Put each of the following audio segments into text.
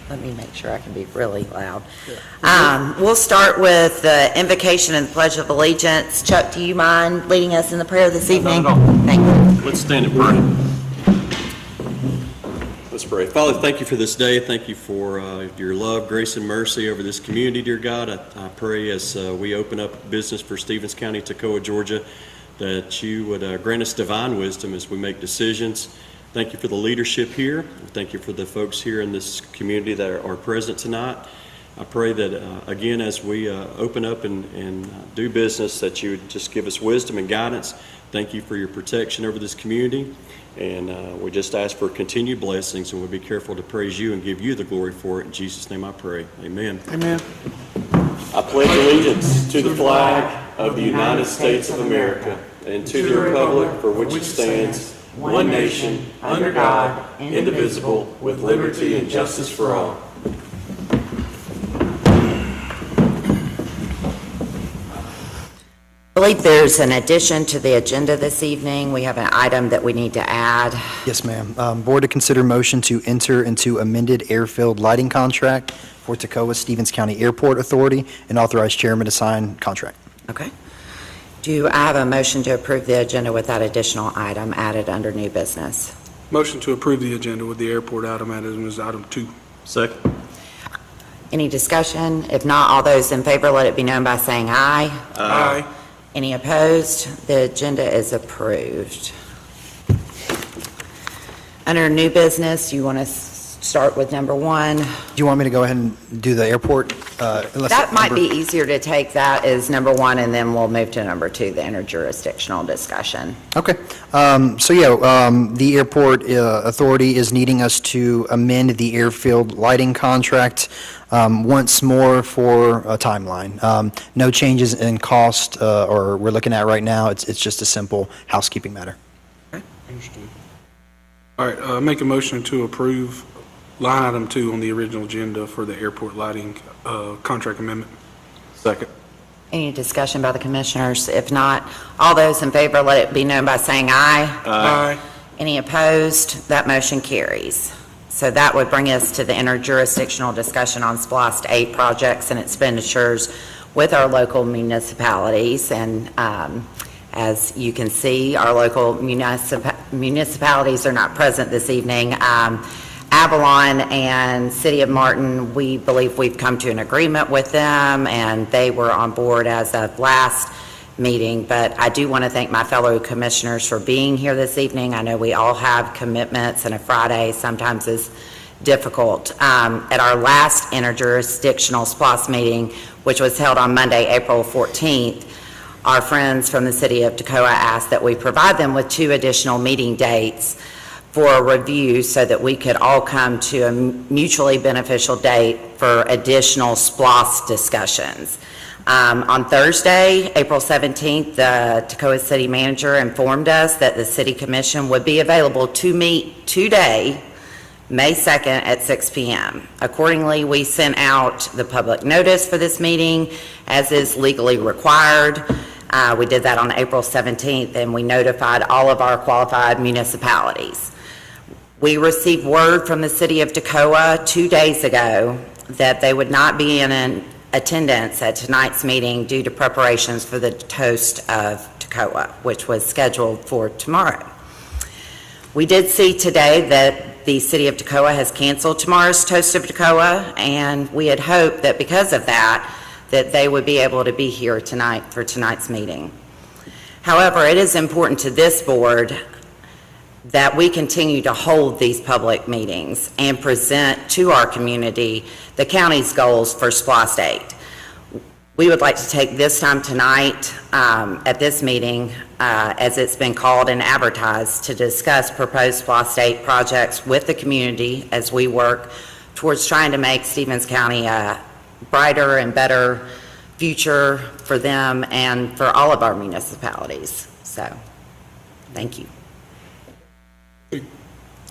Let me make sure I can be really loud. We'll start with the invocation and the Pledge of Allegiance. Chuck, do you mind leading us in the prayer this evening? Not at all. Thank you. Let's stand and pray. Let's pray. Father, thank you for this day. Thank you for your love, grace, and mercy over this community, dear God. I pray as we open up business for Stevens County, Toccoa, Georgia, that you would grant us divine wisdom as we make decisions. Thank you for the leadership here. Thank you for the folks here in this community that are present tonight. I pray that, again, as we open up and do business, that you would just give us wisdom and guidance. Thank you for your protection over this community. And we just ask for continued blessings, and we'll be careful to praise you and give you the glory for it. In Jesus' name I pray. Amen. Amen. I pledge allegiance to the flag of the United States of America and to the republic for which it stands, one nation, under God, indivisible, with liberty and justice for all. I believe there's an addition to the agenda this evening. We have an item that we need to add. Yes, ma'am. Board to consider motion to enter into amended airfield lighting contract for Toccoa Stevens County Airport Authority and authorize chairman to sign contract. Okay. Do I have a motion to approve the agenda with that additional item added under new business? Motion to approve the agenda with the airport item added as item 2. Second. Any discussion? If not, all those in favor, let it be known by saying aye. Aye. Any opposed? The agenda is approved. Under new business, you want to start with number 1? Do you want me to go ahead and do the airport? That might be easier to take that as number 1, and then we'll move to number 2, the interjurisdictional discussion. Okay. The airport authority is needing us to amend the airfield lighting contract once more for a timeline. No changes in cost or we're looking at right now. It's just a simple housekeeping matter. Okay. Understood. All right, make a motion to approve line item 2 on the original agenda for the airport lighting contract amendment. Second. Any discussion by the commissioners? If not, all those in favor, let it be known by saying aye. Aye. Any opposed? That motion carries. So that would bring us to the interjurisdictional discussion on SPLOST 8 projects and expenditures with our local municipalities. And as you can see, our local municipalities are not present this evening. Avalon and City of Martin, we believe we've come to an agreement with them, and they were on board as of last meeting. But I do want to thank my fellow commissioners for being here this evening. I know we all have commitments, and a Friday sometimes is difficult. At our last interjurisdictional SPLOST meeting, which was held on Monday, April 14th, our friends from the City of Toccoa asked that we provide them with 2 additional meeting dates for a review so that we could all come to a mutually beneficial date for additional SPLOST discussions. On Thursday, April 17th, the Toccoa City Manager informed us that the City Commission would be available to meet today, May 2nd at 6 p.m. Accordingly, we sent out the public notice for this meeting as is legally required. We did that on April 17th, and we notified all of our qualified municipalities. We received word from the City of Toccoa 2 days ago that they would not be in attendance at tonight's meeting due to preparations for the Toast of Toccoa, which was scheduled for tomorrow. We did see today that the City of Toccoa has canceled tomorrow's Toast of Toccoa, and we had hoped that because of that they would be able to be here tonight for tonight's meeting. However, it is important to this board that we continue to hold these public meetings and present to our community the county's goals for SPLOST 8. We would like to take this time tonight at this meeting, as it's been called and advertised, to discuss proposed SPLOST 8 projects with the community as we work towards trying to make Stevens County a brighter and better future for them and for all of our municipalities. So, thank you.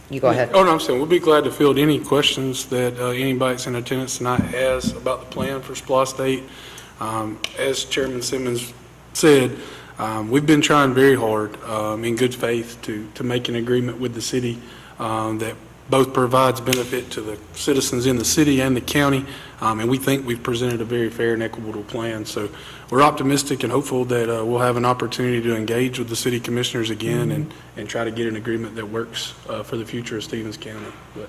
You go ahead. Oh, no, I'm saying we'll be glad to field any questions that anybody that's in attendance tonight has about the plan for SPLOST 8. As Chairman Simmons said, we've been trying very hard in good faith to make an agreement with the city that Both provides benefit to the citizens in the city and the county, and we think we've presented a very fair and equitable plan. So we're optimistic and hopeful that we'll have an opportunity to engage with the city commissioners again and try to get an agreement that works for the future of Stevens County. But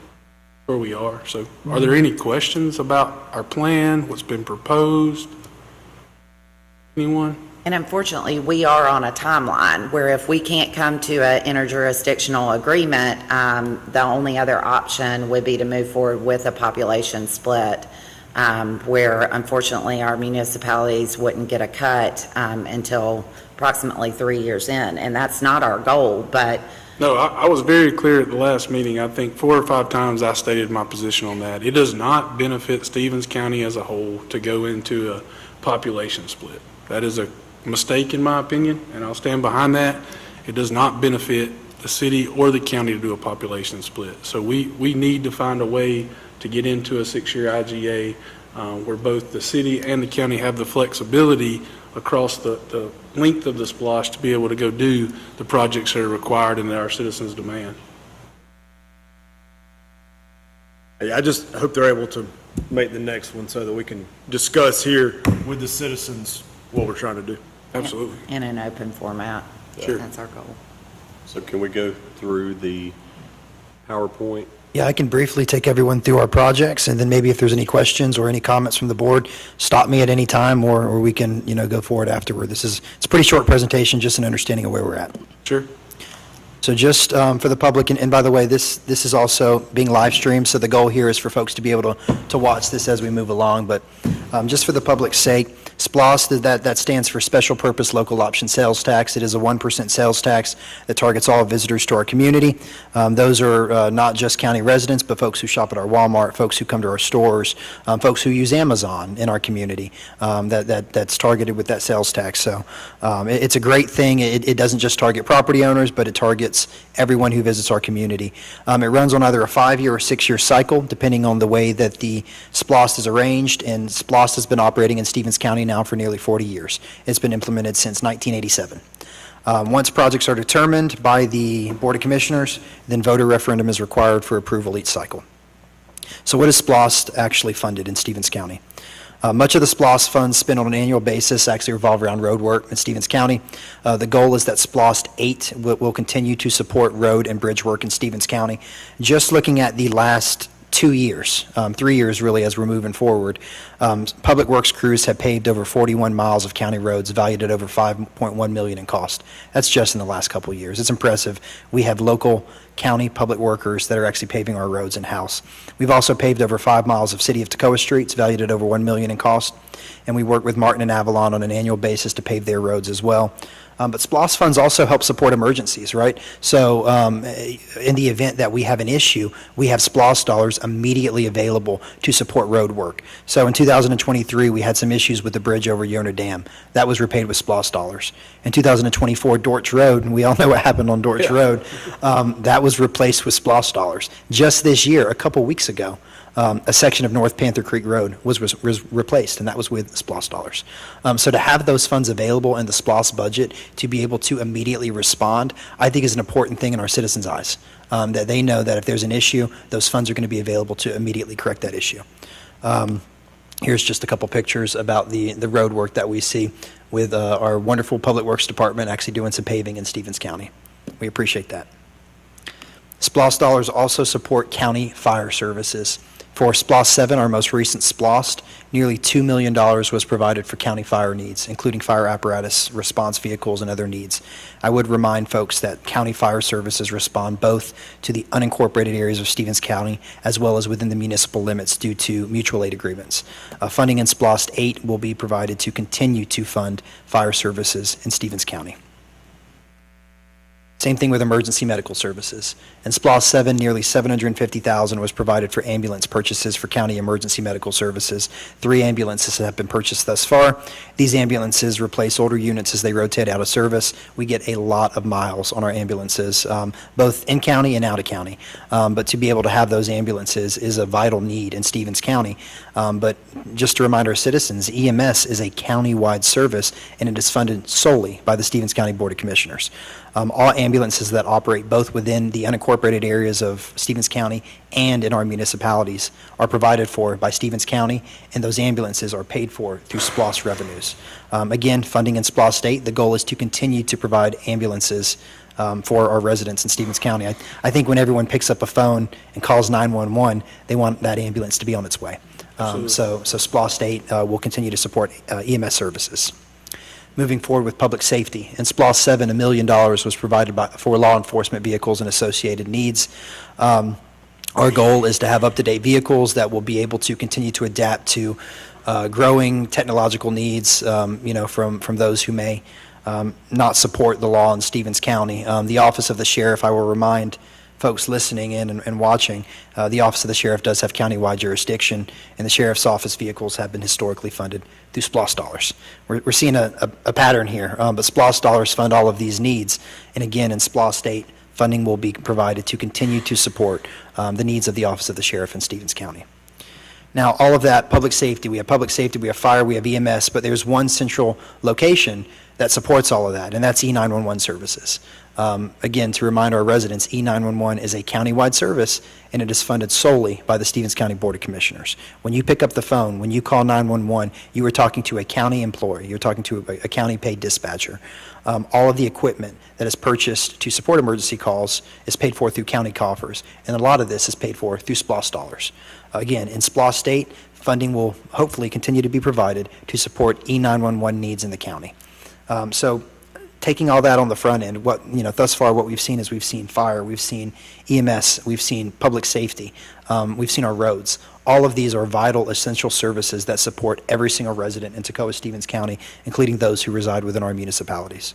where we are. So are there any questions about our plan, what's been proposed? Anyone? And unfortunately, we are on a timeline where if we can't come to an interjurisdictional agreement, the only other option would be to move forward with a population split, where unfortunately our municipalities wouldn't get a cut until approximately 3 years in. And that's not our goal, but No, I was very clear at the last meeting. I think 4 or 5 times I stated my position on that. It does not benefit Stevens County as a whole to go into a population split. That is a mistake in my opinion, and I'll stand behind that. It does not benefit the city or the county to do a population split. So we need to find a way to get into a 6-year IGA where both the city and the county have the flexibility across the length of the SPLOST to be able to go do the projects that are required and that our citizens demand. I just hope they're able to make the next one so that we can discuss here with the citizens what we're trying to do. Absolutely. in an open format. Sure. That's our goal. So can we go through the PowerPoint? Yeah, I can briefly take everyone through our projects, and then maybe if there's any questions or any comments from the board, stop me at any time, or we can, go forward afterward. It's a pretty short presentation, just an understanding of where we're at. Sure. So just for the public, and by the way, this is also being live streamed, so the goal here is for folks to be able to watch this as we move along, but just for the public's sake, SPLOST, that stands for Special Purpose Local Option Sales Tax. It is a 1% sales tax that targets all visitors to our community. Those are not just county residents, but folks who shop at our Walmart, folks who come to our stores, folks who use Amazon in our community. That's targeted with that sales tax. So it's a great thing. It doesn't just target property owners, but it targets everyone who visits our community. It runs on either a 5-year or 6-year cycle, depending on the way that the SPLOST is arranged, and SPLOST has been operating in Stevens County now for nearly 40 years. It's been implemented since 1987. Once projects are determined by the Board of Commissioners, then voter referendum is required for approval each cycle. So what is SPLOST actually funded in Stevens County? Much of the SPLOST funds spent on an annual basis actually revolve around road work in Stevens County. The goal is that SPLOST 8 will continue to support road and bridge work in Stevens County. Just looking at the last 2 years, 3 years really as we're moving forward, Public Works crews have paved over 41 miles of county roads valued at over $5.1 million in cost. That's just in the last couple of years. It's impressive. We have local county public workers that are actually paving our roads in-house. We've also paved over 5 miles of City of Toccoa streets valued at over $1 million in cost, and we work with Martin and Avalon on an annual basis to pave their roads as well. But SPLOST funds also help support emergencies, right? So in the event that we have an issue, we have SPLOST dollars immediately available to support road work. So in 2023, we had some issues with the bridge over Yonah Dam. That was repaid with SPLOST dollars. In 2024, Dortch Road, and we all know what happened on Dortch Road, that was replaced with SPLOST dollars. Just this year, a couple weeks ago, a section of North Panther Creek Road was replaced, and that was with SPLOST dollars. So to have those funds available in the SPLOST budget to be able to immediately respond, I think is an important thing in our citizens' eyes, that they know that if there's an issue, those funds are going to be available to immediately correct that issue. Here's just a couple pictures about the road work that we see with our wonderful Public Works Department actually doing some paving in Stevens County. We appreciate that. SPLOST dollars also support county fire services. For SPLOST 7, our most recent SPLOST, nearly $2 million was provided for county fire needs, including fire apparatus, response vehicles, and other needs. I would remind folks that county fire services respond both to the unincorporated areas of Stevens County as well as within the municipal limits due to mutual aid agreements. Funding in SPLOST 8 will be provided to continue to fund fire services in Stevens County. Same thing with emergency medical services. In SPLOST 7, nearly $750,000 was provided for ambulance purchases for county emergency medical services. 3 ambulances have been purchased thus far. These ambulances replace older units as they rotate out of service. We get a lot of miles on our ambulances, both in county and out of county. But to be able to have those ambulances is a vital need in Stevens County. But just to remind our citizens, EMS is a county-wide service, and it is funded solely by the Stevens County Board of Commissioners. All ambulances that operate both within the unincorporated areas of Stevens County and in our municipalities are provided for by Stevens County, and those ambulances are paid for through SPLOST revenues. Again, funding in SPLOST 8, the goal is to continue to provide ambulances for our residents in Stevens County. I think when everyone picks up a phone and calls 911, they want that ambulance to be on its way. So SPLOST 8 will continue to support EMS services. Moving forward with public safety, in SPLOST 7, $1 million was provided for law enforcement vehicles and associated needs. Our goal is to have up-to-date vehicles that will be able to continue to adapt to growing technological needs, from those who may not support the law in Stevens County. The Office of the Sheriff, I will remind folks listening in and watching, the Office of the Sheriff does have countywide jurisdiction, and the Sheriff's Office vehicles have been historically funded through SPLOST dollars. We're seeing a pattern here, but SPLOST dollars fund all of these needs, and again, in SPLOST 8, funding will be provided to continue to support the needs of the Office of the Sheriff in Stevens County. Now, all of that, public safety, we have fire, we have EMS, but there's one central location that supports all of that, and that's E911 services. Again, to remind our residents, E911 is a countywide service, and it is funded solely by the Stevens County Board of Commissioners. When you pick up the phone, when you call 911, you are talking to a county employee, you're talking to a county-paid dispatcher. All of the equipment that is purchased to support emergency calls is paid for through county coffers, and a lot of this is paid for through SPLOST dollars. Again, in SPLOST 8, funding will hopefully continue to be provided to support E911 needs in the county. So taking all that on the front end, thus far what we've seen is we've seen fire, we've seen EMS, we've seen public safety, we've seen our roads. All of these are vital, essential services that support every single resident in Toccoa-Stevens County, including those who reside within our municipalities.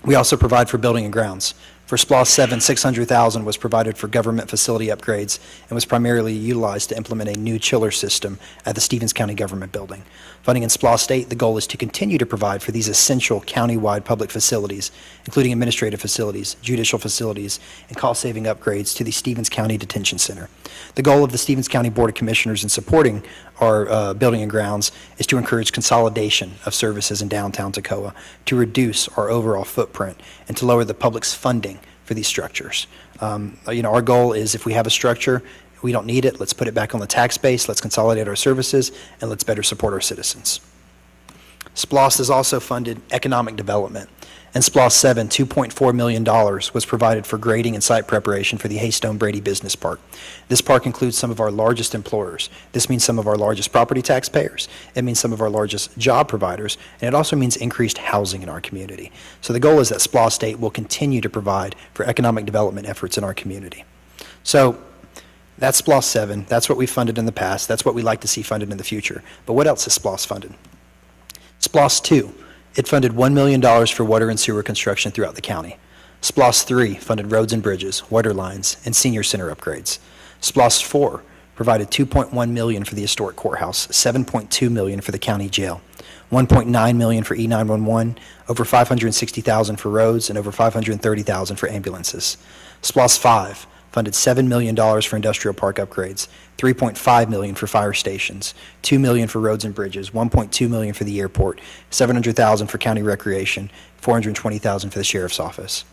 We also provide for building and grounds. For SPLOST 7, $600,000 was provided for government facility upgrades and was primarily utilized to implement a new chiller system at the Stevens County Government Building. Funding in SPLOST 8, the goal is to continue to provide for these essential countywide public facilities, including administrative facilities, judicial facilities, and cost-saving upgrades to the Stevens County Detention Center. The goal of the Stevens County Board of Commissioners in supporting our building and grounds is to encourage consolidation of services in downtown Toccoa, to reduce our overall footprint, and to lower the public's funding for these structures. Our goal is if we have a structure, we don't need it, let's put it back on the tax base, let's consolidate our services, and let's better support our citizens. SPLOST has also funded economic development. In SPLOST 7, $2.4 million was provided for grading and site preparation for the Haystone Brady Business Park. This park includes some of our largest employers. This means some of our largest property taxpayers. It means some of our largest job providers, and it also means increased housing in our community. So the goal is that SPLOST 8 will continue to provide for economic development efforts in our community. So that's SPLOST 7. That's what we funded in the past. That's what we like to see funded in the future. But what else is SPLOST funded? SPLOST 2. It funded $1 million for water and sewer construction throughout the county. SPLOST 3 funded roads and bridges, water lines, and senior center upgrades. SPLOST 4 provided $2.1 million for the historic courthouse, $7.2 million for the county jail, $1.9 million for E911, over $560,000 for roads, and over $530,000 for ambulances. SPLOST 5 funded $7 million for industrial park upgrades, $3.5 million for fire stations, $2 million for roads and bridges, $1.2 million for the airport, $700,000 for county recreation, $420,000 for the sheriff's office.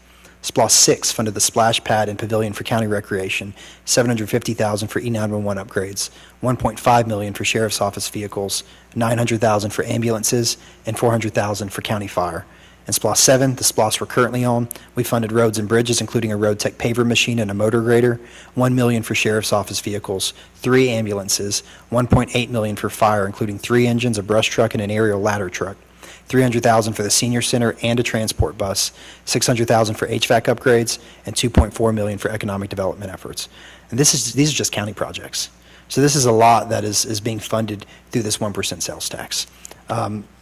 SPLOST 6 funded the splash pad and pavilion for county recreation, $750,000 for E911 upgrades, $1.5 million for sheriff's office vehicles, $900,000 for ambulances, and $400,000 for county fire. In SPLOST 7, the SPLOST we're currently on, we funded roads and bridges, including a road tech paver machine and a motor grader, $1 million for sheriff's office vehicles, 3 ambulances, $1.8 million for fire, including 3 engines, a brush truck, and an aerial ladder truck, $300,000 for the senior center and a transport bus, $600,000 for HVAC upgrades, and $2.4 million for economic development efforts. And these are just county projects. So this is a lot that is being funded through this 1% sales tax.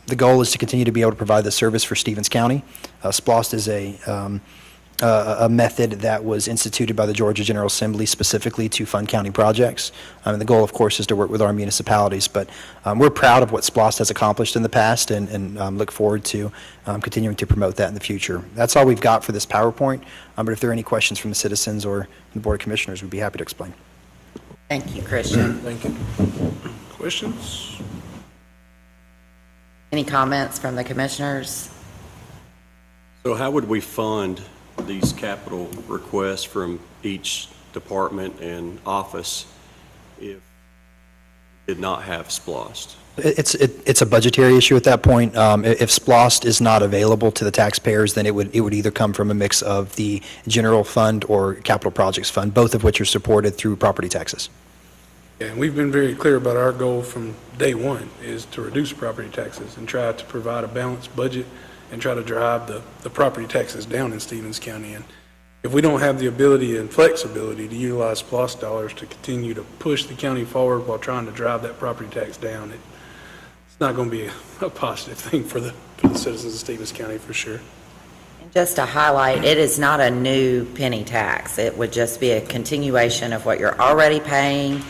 The goal is to continue to be able to provide the service for Stevens County. SPLOST is a method that was instituted by the Georgia General Assembly specifically to fund county projects. And the goal, of course, is to work with our municipalities. But we're proud of what SPLOST has accomplished in the past and look forward to continuing to promote that in the future. That's all we've got for this PowerPoint. But if there are any questions from the citizens or the Board of Commissioners, we'd be happy to explain. Thank you, Christian. Thank you. Questions? Any comments from the commissioners? So how would we fund these capital requests from each department and office if we did not have SPLOST? It's a budgetary issue at that point. If SPLOST is not available to the taxpayers, then it would either come from a mix of the general fund or capital projects fund, both of which are supported through property taxes. Yeah, and we've been very clear about our goal from day one is to reduce property taxes and try to provide a balanced budget and try to drive the property taxes down in Stevens County. And if we don't have the ability and flexibility to utilize SPLOST dollars to continue to push the county forward while trying to drive that property tax down, it's not going to be a positive thing for the citizens of Stevens County for sure. And just to highlight, it is not a new penny tax. It would just be a continuation of what you're already paying.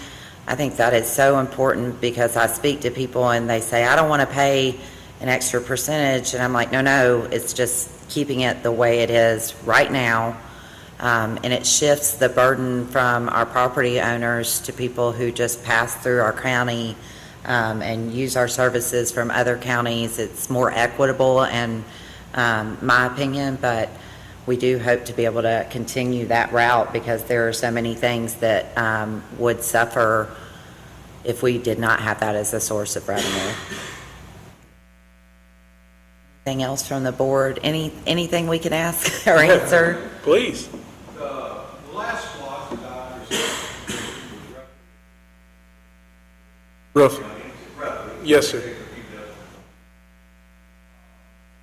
I think that is so important because I speak to people and they say, I don't want to pay an extra percentage. And I'm like, no, it's just keeping it the way it is right now. And it shifts the burden from our property owners to people who just pass through our county and use our services from other counties. It's more equitable in my opinion, but we do hope to be able to continue that route because there are so many things that would suffer if we did not have that as a source of revenue. Anything else from the board? Anything we can ask or answer? Please. The last SPLOST that I understand Roughly. Yes, sir.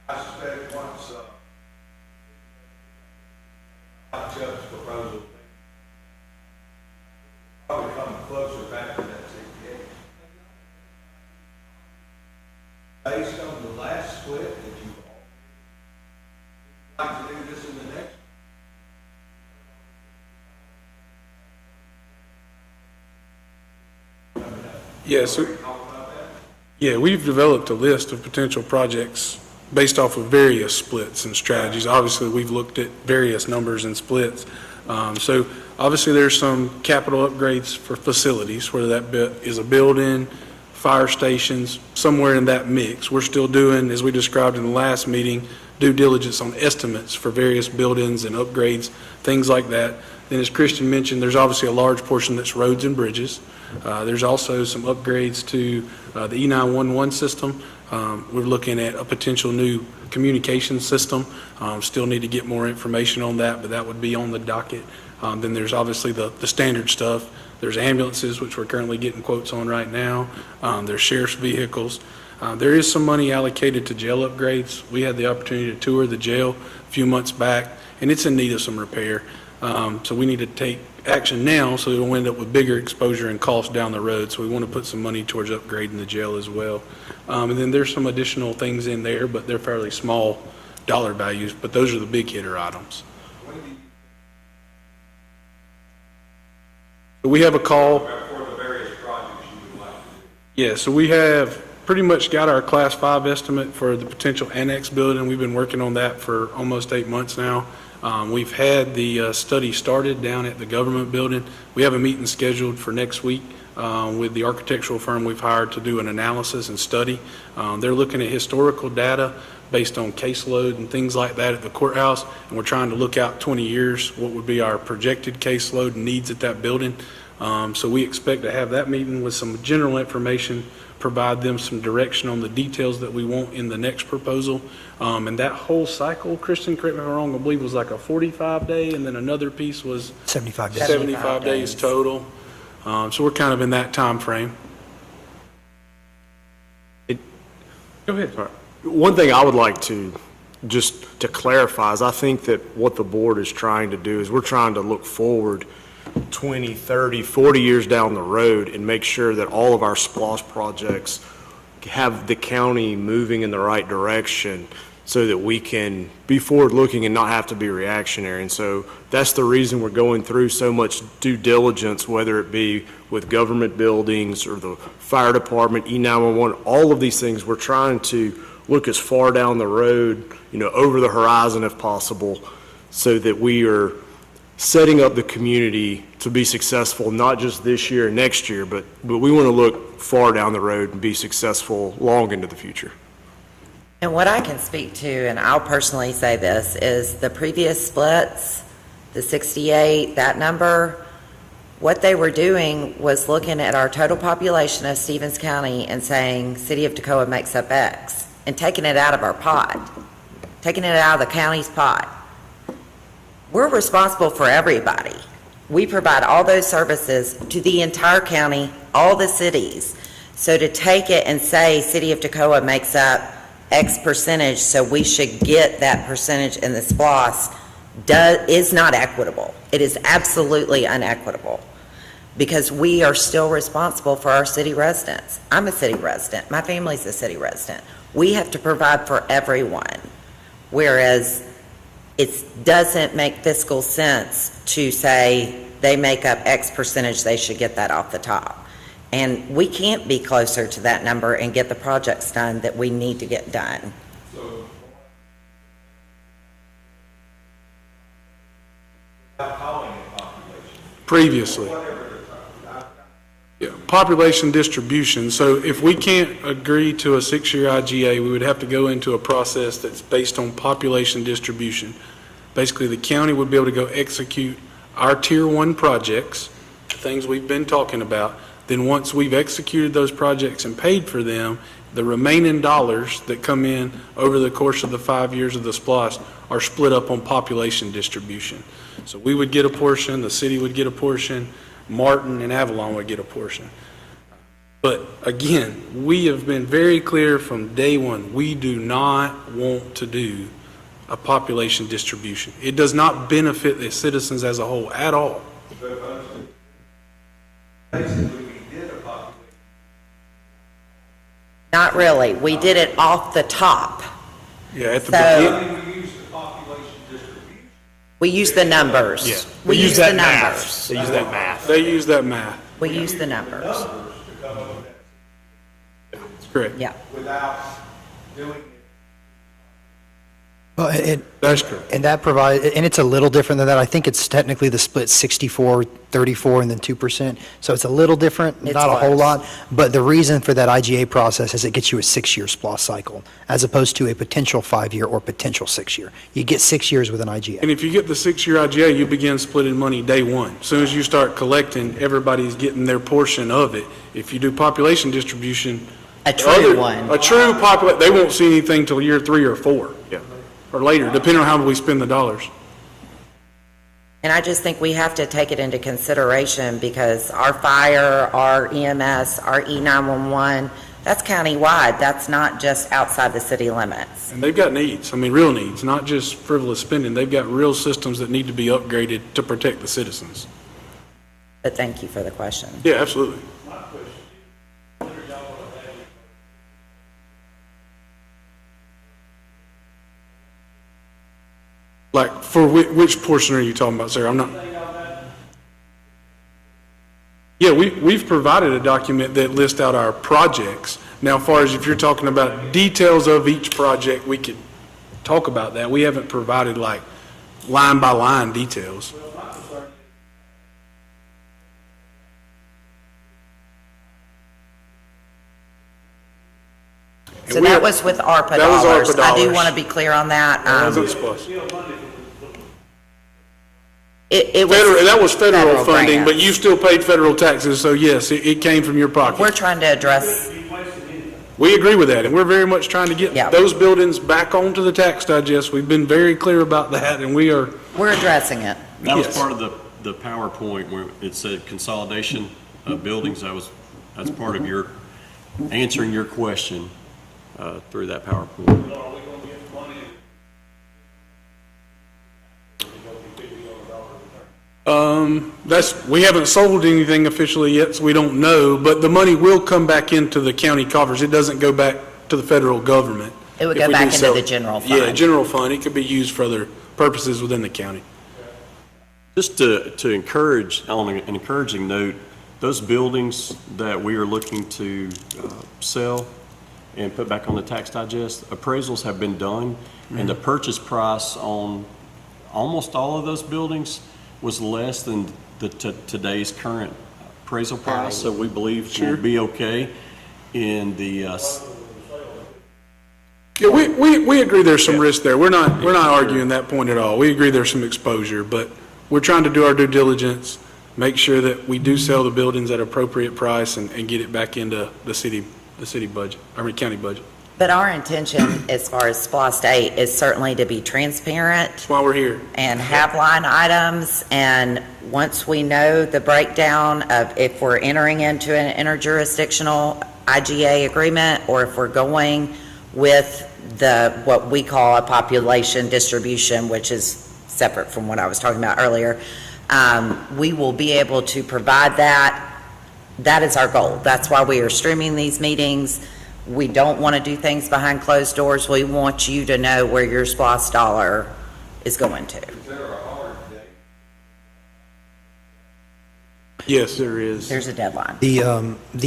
I suspect once Chuck's proposal probably coming closer back to that 68. Based on the last split that you've all like to do this in the next. Yes, sir. Yeah, we've developed a list of potential projects based off of various splits and strategies. Obviously, we've looked at various numbers and splits. So obviously, there's some capital upgrades for facilities, whether that is a building, fire stations, somewhere in that mix. We're still doing, as we described in the last meeting, due diligence on estimates for various buildings and upgrades, things like that. Then as Christian mentioned, there's obviously a large portion that's roads and bridges. There's also some upgrades to the E911 system. We're looking at a potential new communication system. Still need to get more information on that, but that would be on the docket. Then there's obviously the standard stuff. There's ambulances, which we're currently getting quotes on right now. There's sheriff's vehicles. There is some money allocated to jail upgrades. We had the opportunity to tour the jail a few months back, and it's in need of some repair. So we need to take action now so we don't end up with bigger exposure and costs down the road. So we want to put some money towards upgrading the jail as well. And then there's some additional things in there, but they're fairly small dollar values, but those are the big hitter items. So we have a call. For the various projects you would like to do. Yeah, so we have pretty much got our Class 5 estimate for the potential annex building. We've been working on that for almost 8 months now. We've had the study started down at the government building. We have a meeting scheduled for next week with the architectural firm we've hired to do an analysis and study. They're looking at historical data based on caseload and things like that at the courthouse, and we're trying to look out 20 years, what would be our projected caseload and needs at that building. So we expect to have that meeting with some general information, provide them some direction on the details that we want in the next proposal. And that whole cycle, Christian, correct me if I'm wrong, I believe was like a 45-day, and then another piece was 75 days. 75 days total. So we're kind of in that time frame. Go ahead. One thing I would like to just to clarify is I think that what the board is trying to do is we're trying to look forward 20, 30, 40 years down the road and make sure that all of our SPLOST projects have the county moving in the right direction so that we can be forward-looking and not have to be reactionary. And so that's the reason we're going through so much due diligence, whether it be with government buildings or the fire department, E911, all of these things. We're trying to look as far down the road, over the horizon if possible, so that we are setting up the community to be successful, not just this year and next year, but we want to look far down the road and be successful long into the future. And what I can speak to, and I'll personally say this, is the previous splits, the 68, that number, what they were doing was looking at our total population of Stevens County and saying, City of Toccoa makes up X, and taking it out of our pot, taking it out of the county's pot. We're responsible for everybody. We provide all those services to the entire county, all the cities. So to take it and say City of Toccoa makes up X percentage, so we should get that percentage in the SPLOST, is not equitable. It is absolutely unequitable, because we are still responsible for our city residents. I'm a city resident. My family's a city resident. We have to provide for everyone, whereas it doesn't make fiscal sense to say they make up X percentage, they should get that off the top. And we can't be closer to that number and get the projects done that we need to get done. Without calling it population. Previously. Yeah, population distribution. So if we can't agree to a 6-year IGA, we would have to go into a process that's based on population distribution. Basically, the county would be able to go execute our Tier 1 projects, the things we've been talking about. Then once we've executed those projects and paid for them, the remaining dollars that come in over the course of the 5 years of the SPLOST are split up on population distribution. So we would get a portion, the city would get a portion, Martin and Avalon would get a portion. But again, we have been very clear from day one, we do not want to do a population distribution. It does not benefit the citizens as a whole at all. Basically, we did a population. Not really. We did it off the top. Yeah, at the So- beginning. We used the population distribution. We use the numbers. Yeah. We use that the math. numbers. They use that math. They use that math. We use the numbers. Numbers to come up with that That's correct. Yeah. without doing it. Well, That's correct. and that provides, and it's a little different than that. I think it's technically the split 64, 34, and then 2%. So it's a little different, It's not a whole close. lot. But the reason for that IGA process is it gets you a 6-year SPLOST cycle, as opposed to a potential 5-year or potential 6-year. You get 6 years with an IGA. And if you get the 6-year IGA, you begin splitting money day one. As soon as you start collecting, everybody's getting their portion of it. If you do population distribution. A true one. A true they won't see anything till year 3 or 4. Yeah. Or later, depending on how we spend the dollars. And I just think we have to take it into consideration, because our fire, our EMS, our E911, that's countywide. That's not just outside the city limits. And they've got needs, I mean, real needs, not just frivolous spending. They've got real systems that need to be upgraded to protect the citizens. But thank you for the question. Yeah, absolutely. Like, for which portion are you talking about, sir? I'm not. Yeah, we've provided a document that lists out our projects. Now, as far as if you're talking about details of each project, we could talk about that. We haven't provided like line by line details. So that was with ARPA That was dollars. ARPA I do dollars. want to be clear on that. That was SPLOST. It was That was federal funding, but grants. you still paid federal taxes, so yes, it came from your We're pocket. trying to address, We agree with that, and we're very much trying to Yeah. get those buildings back onto the tax digest. We've been very clear about that, and we are, we're addressing it. That was Yes. part of the PowerPoint where it said consolidation of buildings. That's part of your, answering your question through that PowerPoint. we haven't sold anything officially yet, so we don't know, but the money will come back into the county coffers. It doesn't go back to the federal government. It would if go we do back into sell the it. general Yeah, fund. general fund. It could be used for other purposes within the county. Just to encourage, on an encouraging note, those buildings that we are looking to sell and put back on the tax digest, appraisals have been done, and the purchase price on almost all of those buildings was less than today's current appraisal price, so we believe we'll be okay in the, Yeah, we agree there's some risk there. We're not arguing that point at all. We agree there's some exposure, but we're trying to do our due diligence, make sure that we do sell the buildings at appropriate price and get it back into the city budget, county budget. But our intention, as far as SPLOST 8, is certainly to be transparent That's why we're here. and have line items, and once we know the breakdown of if we're entering into an interjurisdictional IGA agreement, or if we're going with what we call a population distribution, which is separate from what I was talking about earlier, we will be able to provide that. That is our goal. That's why we are streaming these meetings. We don't want to do things behind closed doors. We want you to know where your SPLOST dollar is going to. Is there a hard date? Yes, there is. There's a deadline. The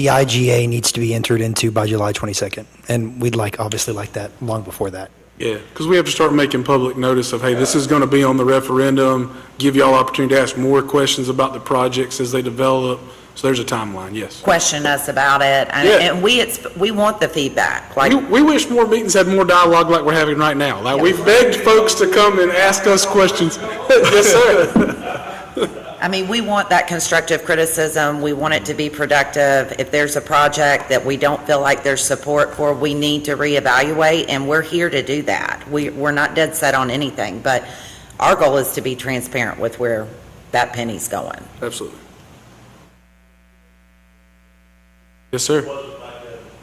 IGA needs to be entered into by July 22nd, and we'd obviously like that long before that. Yeah, because we have to start making public notice of, hey, this is going to be on the referendum, give y'all opportunity to ask more questions about the projects as they develop. So there's a timeline, yes. Question us about it, Yeah. and we want the feedback. Like, We wish more meetings had more dialogue like we're having right now. Like, we've begged folks to come and ask us questions. Yes, sir. I mean, we want that constructive criticism. We want it to be productive. If there's a project that we don't feel like there's support for, we need to reevaluate, and we're here to do that. We're not dead set on anything, but our goal is to be transparent with where that penny's going. Absolutely. Yes, sir.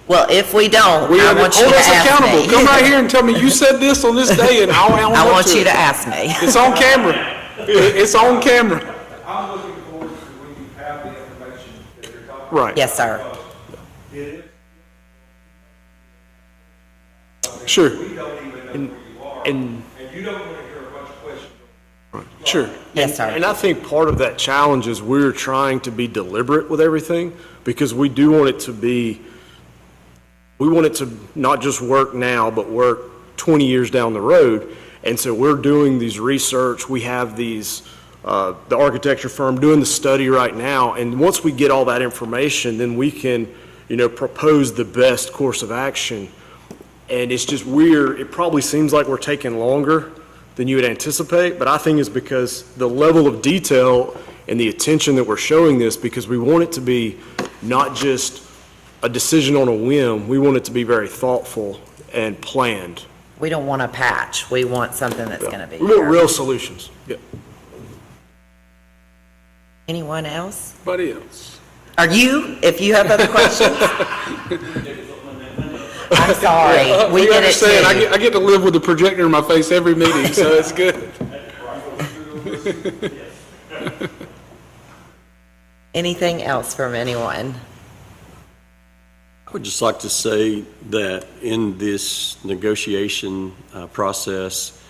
Well, if we don't, We I have to want you hold to us ask accountable. me. Come right here and tell me you said this on this day, and I'll own I up want to you it. to ask me. It's on camera. It's on camera. I'm looking forward to when you have the information that you're talking about. Right. Yes, sir. It is, Sure, we don't even know where you are, And and you don't want to hear a bunch of questions. sure. Yes, sir. And I think part of that challenge is we're trying to be deliberate with everything, because we do want it to be, we want it to not just work now, but work 20 years down the road. And so we're doing these research, we have these, the architecture firm doing the study right now, and once we get all that information, then we can, propose the best course of action. And it's just weird, it probably seems like we're taking longer than you would anticipate, but I think it's because the level of detail and the attention that we're showing this, because we want it to be not just a decision on a whim, we want it to be very thoughtful and planned. We don't want a patch. We want something that's going to be We want here. real solutions. Yeah. Anyone else? Anybody else? If you have other questions? I'm sorry. We You get it understand, too. I get to live with a projector in my face every meeting, so it's good. Anything else from anyone? I would just like to say that in this negotiation process,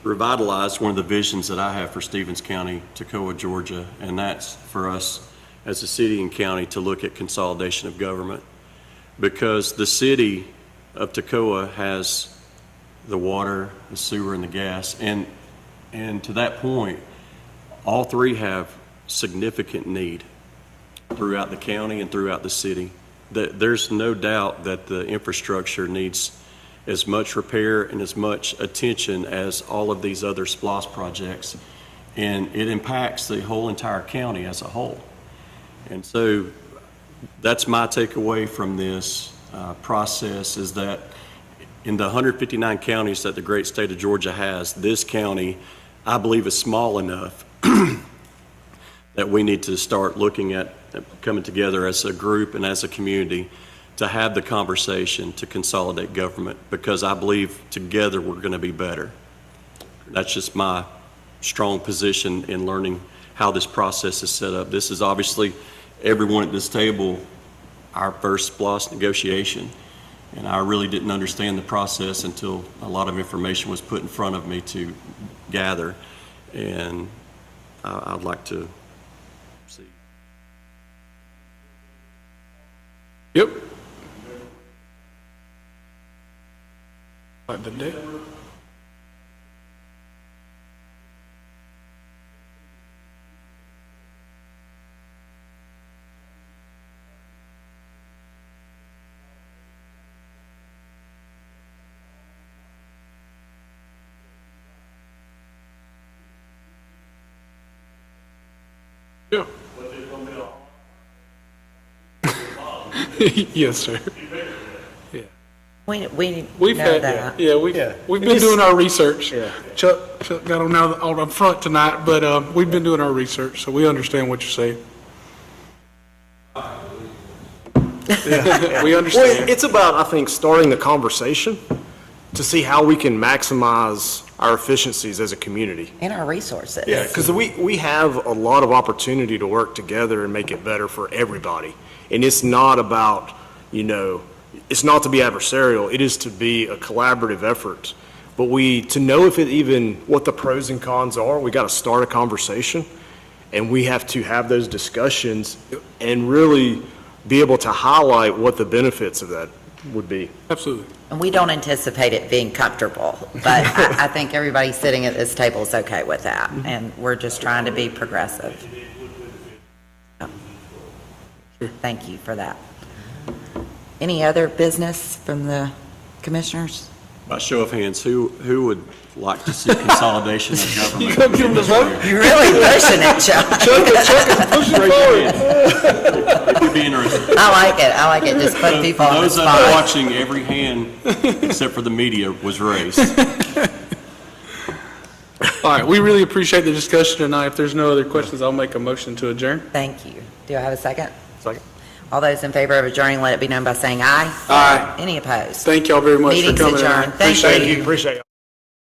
revitalized one of the visions that I have for Stevens County, Toccoa, Georgia, and that's for us as a city and county to look at consolidation of government. Because the city of Toccoa has the water, the sewer, and the gas, and to that point, all three have significant need throughout the county and throughout the city. There's no doubt that the infrastructure needs as much repair and as much attention as all of these other SPLOST projects, and it impacts the whole entire county as a whole. And so that's my takeaway from this process, is that in the 159 counties that the great state of Georgia has, this county, I believe, is small enough that we need to start looking at coming together as a group and as a community to have the conversation to consolidate government, because I believe together we're going to be better. That's just my strong position in learning how this process is set up. This is obviously, everyone at this table, our first SPLOST negotiation, and I really didn't understand the process until a lot of information was put in front of me to gather, and I'd like to see. Yep. Like the day. Yeah. Yes, sir. We We've know had, that. we've been doing our research. Chuck got on now on front tonight, but we've been doing our research, so we understand what you're saying. We Well, understand. it's about, I think, starting the conversation to see how we can maximize our efficiencies as a community. And our resources. Yeah, because we have a lot of opportunity to work together and make it better for everybody. And it's not about, it's not to be adversarial, it is to be a collaborative effort. But to know what the pros and cons are, we got to start a conversation, and we have to have those discussions and really be able to highlight what the benefits of that would be. Absolutely. And we don't anticipate it being comfortable, but I think everybody sitting at this table is okay with that, and we're just trying to be progressive. Thank you for that. Any other business from the commissioners? By show of hands, who would like to see consolidation of government? You gonna give them the vote? You're really pushing it, Chuck. Raise your hand. It would be interesting. I like it, just put people For on the those that are spot. watching, every hand, except for the media, was raised. All right, we really appreciate the discussion tonight. If there's no other questions, I'll make a motion to adjourn. Thank you. Do I have a second? Second. All those in favor of adjourning, let it be known by saying aye. Aye. Any opposed? Thank y'all very much for Meeting's coming tonight. adjourned. Thank Appreciate you. it. Appreciate it.